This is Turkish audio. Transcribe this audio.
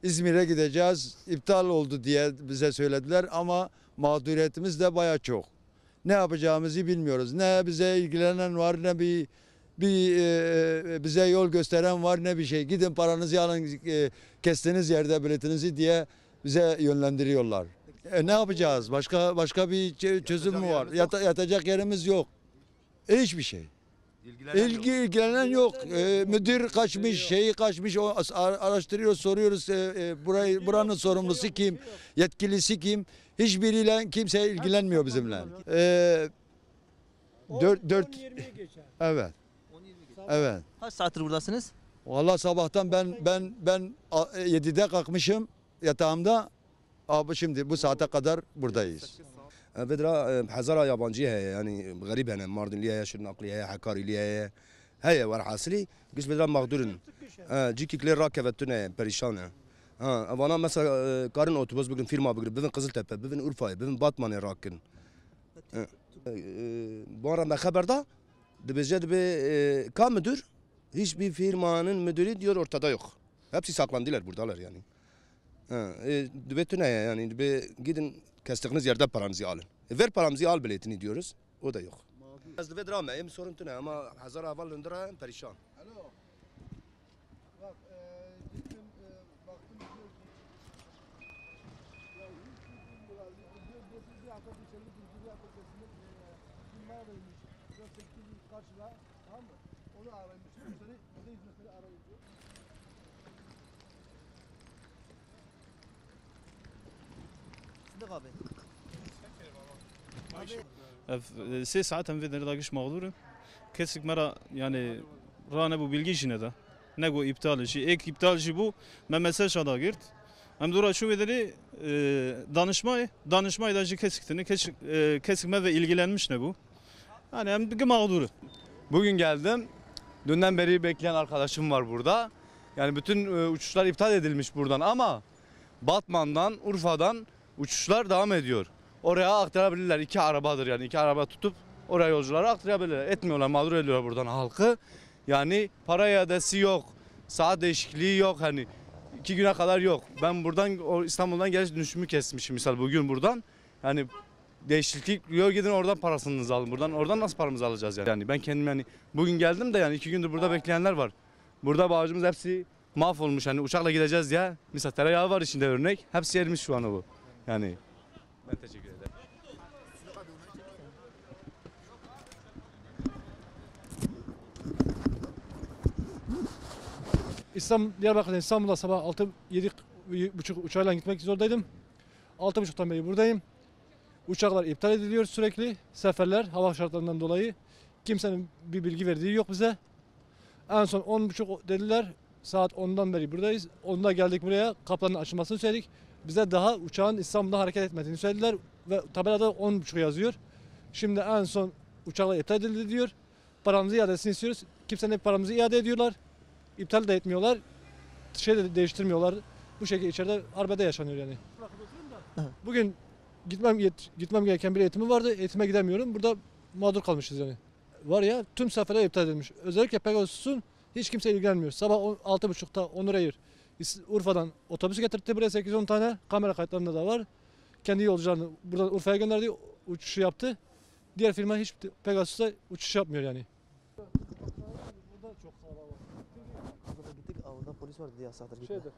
İzmir'e gideceğiz. İptal oldu diye bize söylediler ama mağduriyetimiz de baya çok. Ne yapacağımızı bilmiyoruz. Ne bize ilgilenen var, ne bize yol gösteren var, ne bir şey. Gidin paranızı alın, kestiğiniz yerde biletinizi diye bize yönlendiriyorlar. Ne yapacağız? Başka bir çözüm mü var? Yatacak yerimiz yok. Hiçbir şey. İlgilenen yok. Müdür kaçmış, şeyi kaçmış. Araştırıyoruz, soruyoruz. Buranın sorumlusu kim? Yetkilisi kim? Hiçbiriyle kimse ilgilenmiyor bizimle. 4 evet. Evet. Kaç saattir buradasınız? Vallahi sabahtan ben 7'de kalkmışım yatağımda. Abi şimdi bu saate kadar buradayız. بدرا هزارة يابانجية هي يعني غريب هنا ماردن ليها شنو نقلية هي حكاري ليها هي ورا حاصلي قش بدرا مقدورن جيكي كلير راكبتنا بريشانة انا مثلا قارن اوتوبوس bugün firma bugün bugün Kızıltepe bugün Urfa bugün Batman'a rakın bu arada haberde de bir kam müdür hiçbir firmanın müdürü diyor ortada yok. Hepsi saklandılar buradalar yani. Dübetüne yani gidin kestiğiniz yerde paranızı alın. Ver paramızı al biletini diyoruz. O da yok. Az dübet rağmen hem sorun tüne ama hazır aval lündüra hem perişan. Alo. Bak gittim baktım diyor ki ya bir hafta dışarı bir hafta kesinlikle firma vermiş. 4-8 bin karşıla tamam mı? Onu araymış. Seni bize hizmetleri arayınca. Sıdık abi. سه ساعت هم ویدن داگش مغلوره کسی که مرا یعنی رانه بو bilgi işine de ne bu iptal işi ek iptal işi bu ben mesaj ada girt hem dura şu vederi danışmayı da kesiktiğini kesikme ve ilgilenmiş ne bu yani hem de mağduru. Bugün geldim. Dünden beri bekleyen arkadaşım var burada. Yani bütün uçuşlar iptal edilmiş buradan ama Batman'dan, Urfa'dan uçuşlar devam ediyor. Oraya aktarabilirler. 2 arabadır yani. 2 araba tutup oraya yolcuları aktarabilirler. Etmiyorlar, mağdur ediyorlar buradan halkı. Yani para iadesi yok. Saat değişikliği yok. Hani 2 güne kadar yok. Ben buradan İstanbul'dan geliş dönüşümü kesmişim misal bugün buradan. Yani değişiklik yok gidin oradan parasını alın. Oradan nasıl paramızı alacağız yani? Yani ben kendim yani bugün geldim de yani 2 gündür burada bekleyenler var. Burada bağcımız hepsi mahvolmuş. Hani uçakla gideceğiz ya. Misal tereyağı var içinde örnek. Hepsi erimiş şu an bu. Yani ben teşekkür ederim. Diyarbakır'dan İstanbul'a sabah 7:30 uçağıyla gitmek zorundaydım. 6:30'dan beri buradayım. Uçaklar iptal ediliyor sürekli. Seferler hava şartlarından dolayı. Kimsenin bir bilgi verdiği yok bize. En son 10:30 dediler. Saat 10'dan beri buradayız. 10'da geldik buraya. Kapıların açılmasını söyledik. Bize daha uçağın İstanbul'dan hareket etmediğini söylediler. Ve tabelada 10:30 yazıyor. Şimdi en son uçaklar iptal edildi diyor. Paramızı iadesini istiyoruz. Kimsenin paramızı iade ediyorlar. İptal de etmiyorlar. Şey de değiştirmiyorlar. Bu şekilde içeride arbede yaşanıyor yani. Bugün gitmem gereken bir eğitimim vardı. Eğitime gidemiyorum. Burada mağdur kalmışız yani. Var ya tüm seferler iptal edilmiş. Özellikle Pegasus'un hiç kimse ilgilenmiyor. Sabah 6:30'da Onur Air Urfa'dan otobüs getirtti buraya 8-10 tane. Kamera kayıtlarında da var. Kendi yolcularını buradan Urfa'ya gönderdi. Uçuşu yaptı. Diğer firma hiç Pegasus'ta uçuş yapmıyor yani. Burada çok kalabalık. Gittik avluda polis vardı diye saattir gitme. Şeydir.